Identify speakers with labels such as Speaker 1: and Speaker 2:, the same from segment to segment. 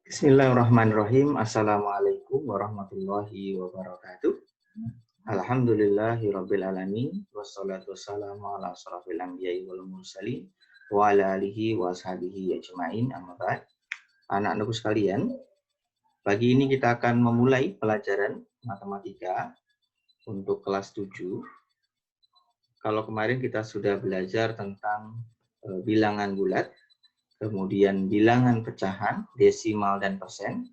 Speaker 1: Bismillahirrahmanirrahim. Assalamualaikum warahmatullahi wabarakatuh. Alhamdulillahirabbil alamin wassalatu wassalamu ala asrofil anbiya'i wal mursalin wa ala alihi wa ashabihi ajmain. Amma ba'd. Anak-anakku sekalian, pagi ini kita akan memulai pelajaran matematika untuk kelas 7. Kalau kemarin kita sudah belajar tentang bilangan bulat, kemudian bilangan pecahan, desimal, dan persen.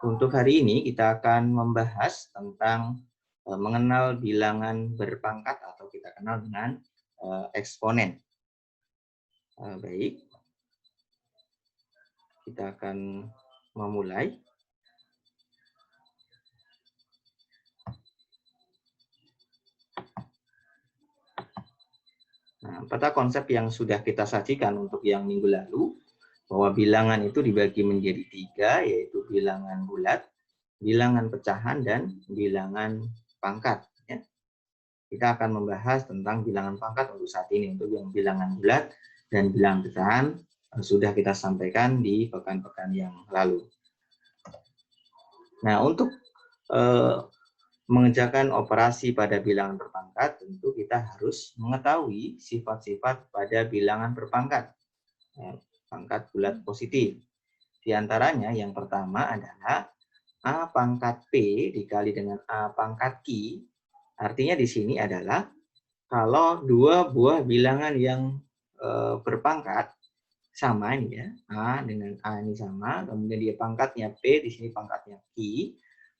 Speaker 1: Untuk hari ini kita akan membahas tentang mengenal bilangan berpangkat atau kita kenal dengan eksponen. Baik, kita akan memulai. Nah, pada konsep yang sudah kita sajikan untuk yang minggu lalu, bahwa bilangan itu dibagi menjadi 3, yaitu bilangan bulat, bilangan pecahan, dan bilangan pangkat. Ya. Kita akan membahas tentang bilangan pangkat untuk saat ini. Untuk yang bilangan bulat dan bilangan pecahan sudah kita sampaikan di pekan-pekan yang lalu. Nah, untuk mengerjakan operasi pada bilangan berpangkat, tentu kita harus mengetahui sifat-sifat pada bilangan berpangkat. Pangkat bulat positif. Di antaranya yang pertama adalah A pangkat P dikali dengan A pangkat Q. Artinya di sini adalah kalau dua buah bilangan yang berpangkat sama ini ya, A dengan A ini sama, kemudian dia pangkatnya P, di sini pangkatnya Q,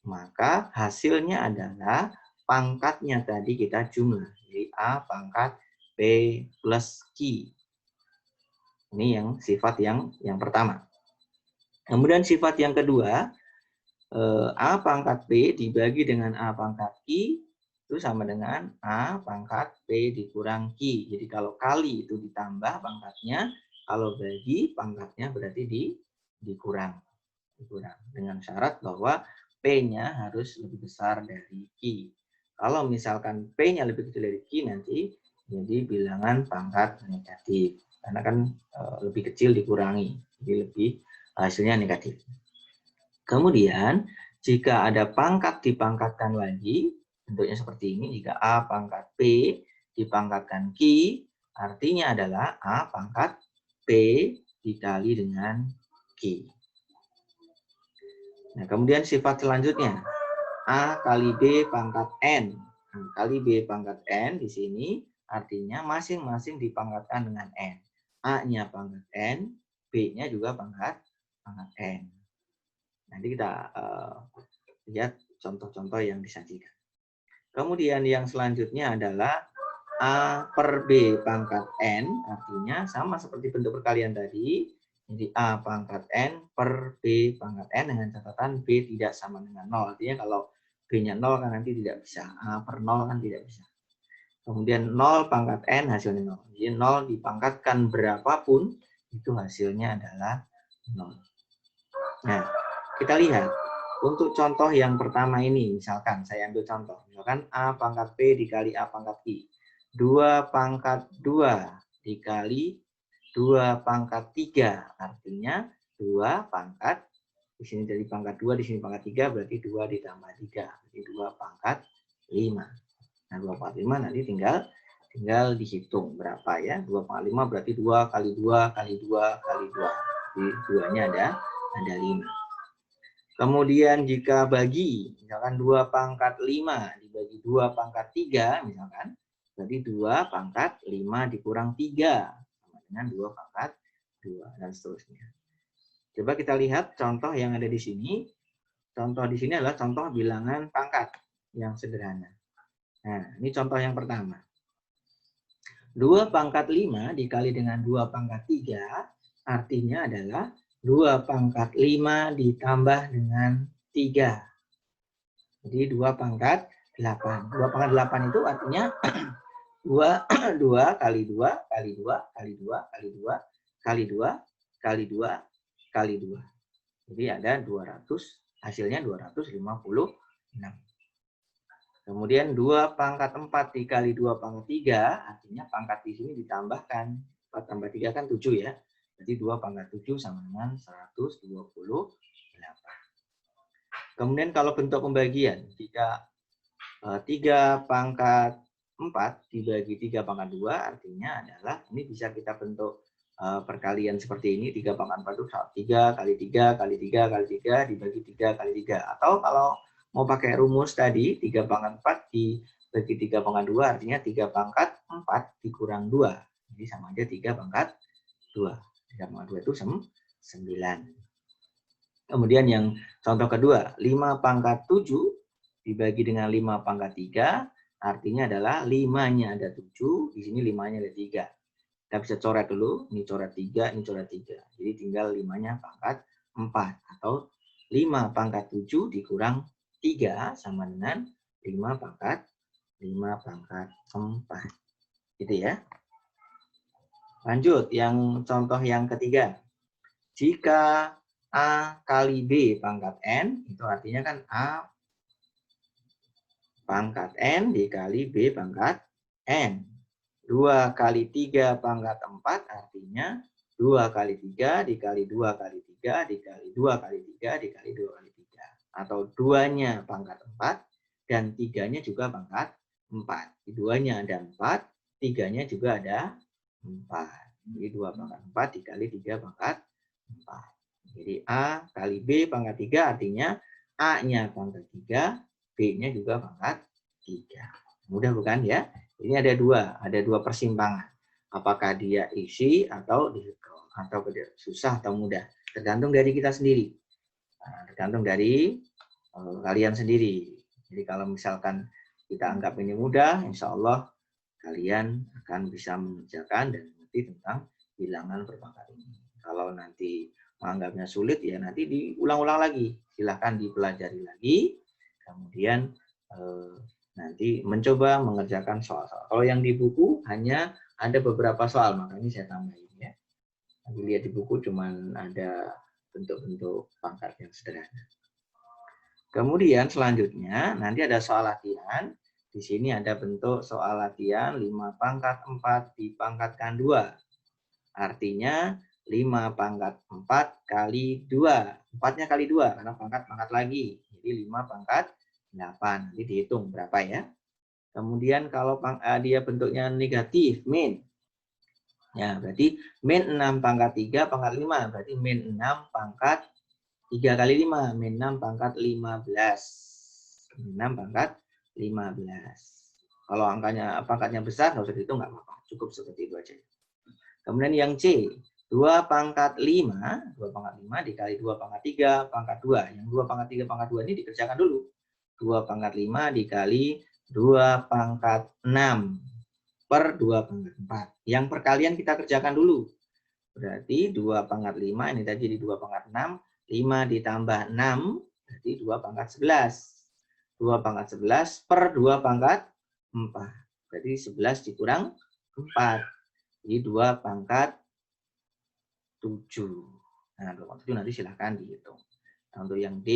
Speaker 1: maka hasilnya adalah pangkatnya tadi kita jumlah. Jadi A pangkat P plus Q. Ini yang sifat yang pertama. Kemudian sifat yang kedua, A pangkat P dibagi dengan A pangkat Q itu sama dengan A pangkat P dikurang Q. Jadi kalau kali itu ditambah pangkatnya, kalau bagi pangkatnya berarti dikurang. Dengan syarat bahwa P-nya harus lebih besar dari Q. Kalau misalkan P-nya lebih kecil dari Q nanti jadi bilangan pangkat negatif. Karena kan lebih kecil dikurangi, jadi lebih hasilnya negatif. Kemudian jika ada pangkat dipangkatkan lagi, bentuknya seperti ini. Jika A pangkat P dipangkatkan Q, artinya adalah A pangkat P dikali dengan Q. Nah, kemudian sifat selanjutnya, A kali B pangkat N. Nah, kali B pangkat N di sini artinya masing-masing dipangkatkan dengan N. A-nya pangkat N, B-nya juga pangkat N. Nanti kita lihat contoh-contoh yang disajikan. Kemudian yang selanjutnya adalah A per B pangkat N, artinya sama seperti bentuk perkalian tadi. Jadi A pangkat N per B pangkat N dengan catatan B tidak sama dengan 0. Artinya kalau B-nya 0 kan nanti tidak bisa. A per 0 kan tidak bisa. Kemudian 0 pangkat N hasilnya 0. Jadi 0 dipangkatkan berapapun, itu hasilnya adalah 0. Nah, kita lihat. Untuk contoh yang pertama ini, misalkan saya ambil contoh. Misalkan A pangkat P dikali A pangkat I. 2 pangkat 2 dikali 2 pangkat 3, artinya 2 pangkat, di sini jadi pangkat 2, di sini pangkat 3, berarti 2 ditambah 3, jadi 2 pangkat 5. Nah, 2 pangkat 5 nanti tinggal dihitung berapa ya, 2 pangkat 5 berarti 2 kali 2 kali 2 kali 2, jadi 2-nya ada 5. Kemudian jika bagi, misalkan 2 pangkat 5 dibagi 2 pangkat 3, misalkan, berarti 2 pangkat 5 dikurang 3, sama dengan 2 pangkat 2, dan seterusnya. Coba kita lihat contoh yang ada di sini. Contoh di sini adalah contoh bilangan pangkat yang sederhana. Nah, ini contoh yang pertama. 2 pangkat 5 dikali dengan 2 pangkat 3, artinya adalah 2 pangkat 5 ditambah dengan 3. Jadi 2 pangkat 8. 2 pangkat 8 itu artinya 2 kali 2 kali 2 kali 2 kali 2 kali 2 kali 2 kali 2. Jadi ada 200, hasilnya 256. Kemudian 2 pangkat 4 dikali 2 pangkat 3, artinya pangkat di sini ditambahkan. 4 tambah 3 kan 7 ya. Jadi 2 pangkat 7 sama dengan 126. Kemudian kalau bentuk pembagian, jika 3 pangkat 4 dibagi 3 pangkat 2, artinya adalah ini bisa kita bentuk perkalian seperti ini. 3 pangkat 4 itu 3 kali 3 kali 3 kali 3 dibagi 3 kali 3. Atau kalau mau pakai rumus tadi, 3 pangkat 4 dibagi 3 pangkat 2, artinya 3 pangkat 4 dikurang 2. Jadi sama aja 3 pangkat 2. 3 pangkat 2 itu 9. Kemudian yang contoh kedua, 5 pangkat 7 dibagi dengan 5 pangkat 3, artinya adalah 5-nya ada 7, di sini 5-nya ada 3. Kita bisa coret dulu, ini coret 3, ini coret 3. Jadi tinggal 5-nya pangkat 4. Atau 5 pangkat 7 dikurang 3 sama dengan 5 pangkat 4. Gitu ya. Lanjut, yang contoh yang ketiga. Jika A kali B pangkat N, itu artinya kan A pangkat N dikali B pangkat N. 2 kali 3 pangkat 4 artinya 2 kali 3 dikali 2 kali 3 dikali 2 kali 3 dikali 2 kali 3. Atau 2-nya pangkat 4 dan 3-nya juga pangkat 4. Di 2-nya ada 4, 3-nya juga ada 4. Jadi 2 pangkat 4 dikali 3 pangkat 4. Jadi A kali B pangkat 3 artinya A-nya pangkat 3, B-nya juga pangkat 3. Mudah bukan ya? Ini ada dua persimpangan. Apakah dia isi atau difficult, atau susah atau mudah. Tergantung dari kita sendiri. Tergantung dari kalian sendiri. Jadi kalau misalkan kita anggap ini mudah, insya Allah kalian akan bisa mengerjakan dan mengerti tentang bilangan perpangkat ini. Kalau nanti menganggapnya sulit, ya nanti diulang-ulang lagi. Silahkan dipelajari lagi. Kemudian nanti mencoba mengerjakan soal-soal. Kalau yang di buku hanya ada beberapa soal, makanya saya tambahin ya. Nanti lihat di buku cuman ada bentuk-bentuk pangkat yang sederhana. Kemudian selanjutnya nanti ada soal latihan. Di sini ada bentuk soal latihan 5 pangkat 4 dipangkatkan 2. Artinya 5 pangkat 4 kali 2. 4-nya kali 2 karena pangkat lagi. Jadi 5 pangkat 8. Nanti dihitung berapa ya. Kemudian kalau dia bentuknya negatif, min. Ya, berarti min 6 pangkat 3 pangkat 5. Berarti min 6 pangkat 3 kali 5. Min 6 pangkat 15. Min 6 pangkat 15. Kalau pangkatnya besar, nggak usah dihitung, nggak apa-apa. Cukup seperti itu aja. Kemudian yang C, 2 pangkat 5. 2 pangkat 5 dikali 2 pangkat 3 pangkat 2. Yang 2 pangkat 3 pangkat 2 ini dikerjakan dulu. 2 pangkat 5 dikali 2 pangkat 6 per 2 pangkat 4. Yang perkalian kita kerjakan dulu. Berarti 2 pangkat 5, ini tadi di 2 pangkat 6. 5 ditambah 6, berarti 2 pangkat 11. 2 pangkat 11 per 2 pangkat 4. Berarti 11 dikurang 4. Jadi 2 pangkat 7. Nah, 2 pangkat 7 nanti silahkan dihitung. Nah, untuk yang D,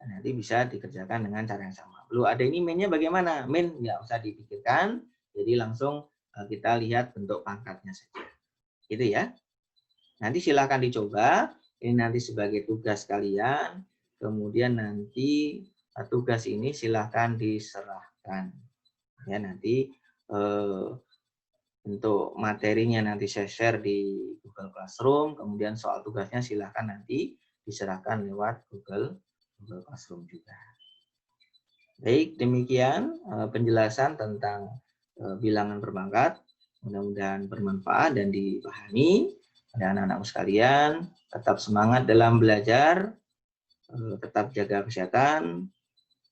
Speaker 1: nanti bisa dikerjakan dengan cara yang sama. Belum ada ini min-nya bagaimana? Min nggak usah dipikirkan, jadi langsung kita lihat bentuk pangkatnya saja. Gitu ya. Nanti silahkan dicoba. Ini nanti sebagai tugas kalian. Kemudian nanti tugas ini silahkan diserahkan. Ya, nanti untuk materinya nanti saya share di Google Classroom. Kemudian soal tugasnya silahkan nanti diserahkan lewat Google Classroom juga. Baik, demikian penjelasan tentang bilangan berpangkat. Mudah-mudahan bermanfaat dan dipahami. Dan anak-anakku sekalian, tetap semangat dalam belajar, tetap jaga kesehatan.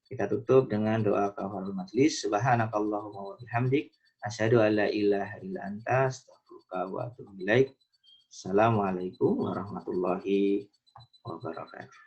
Speaker 1: Kita tutup dengan doa kafaratul majelis. Subhanakallahumma wa bihamdik, asyhadu an la ilaha illa anta, astaghfiruka wa atubu ilaik. Assalamualaikum warahmatullahi wabarakatuh.